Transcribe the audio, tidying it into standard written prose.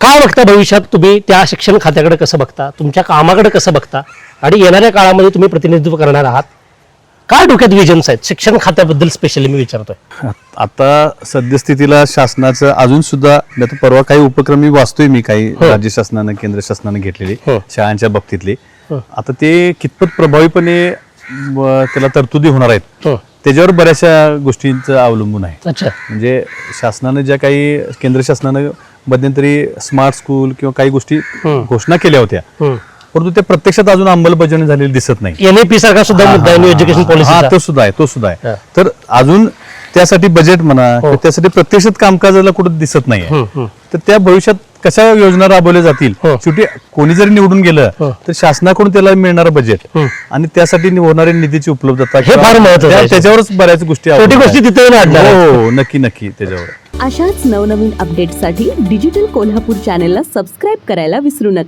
काय बघता भविष्यात तुम्ही त्या शिक्षण खात्याकडे कसं बघता, तुमच्या कामाकडे कसं बघता आणि येणाऱ्या काळामध्ये तुम्ही प्रतिनिधित्व करणार आहात, काय डोक्यात विजन्स आहेत शिक्षण खात्याबद्दल स्पेशली मी विचारतोय. आता सद्यस्थितीला शासनाचं अजून सुद्धा आता परवा काही उपक्रम मी वाचतोय मी काही राज्य शासनानं केंद्र शासनानं घेतलेली शाळांच्या बाबतीतली. आता ते कितपत प्रभावीपणे त्याला तरतुदी होणार आहेत त्याच्यावर बऱ्याचशा गोष्टींचं अवलंबून आहे. अच्छा. म्हणजे शासनानं ज्या काही केंद्र शासनानं मध्यंतरी स्मार्ट स्कूल किंवा काही गोष्टी घोषणा केल्या होत्या परंतु ते प्रत्यक्षात अजून अंमलबजावणी झालेली दिसत नाही. NEP सारखा सुद्धा मुद्दा आहे एज्युकेशन पॉलिसी. तो सुद्धा आहे. तर अजून त्यासाठी बजेट म्हणा किंवा त्यासाठी प्रत्यक्षात कामकाजाला कुठं दिसत नाही. तर त्या भविष्यात कशा योजना राबवल्या जातील, शेवटी कोणी जरी निवडून गेलं तर शासनाकडून त्याला मिळणारं बजेट आणि त्यासाठी होणारी निधीची उपलब्धता हे फार महत्त्वाचं आहे. त्याच्यावरच बऱ्याच गोष्टी छोटी गोष्टी तिथे वाढणार आहेत. हो नक्की त्याच्यावर. अशाच नवनवीन अपडेटसाठी डिजिटल कोल्हापूर चॅनेलला सबस्क्राईब करायला विसरू नका.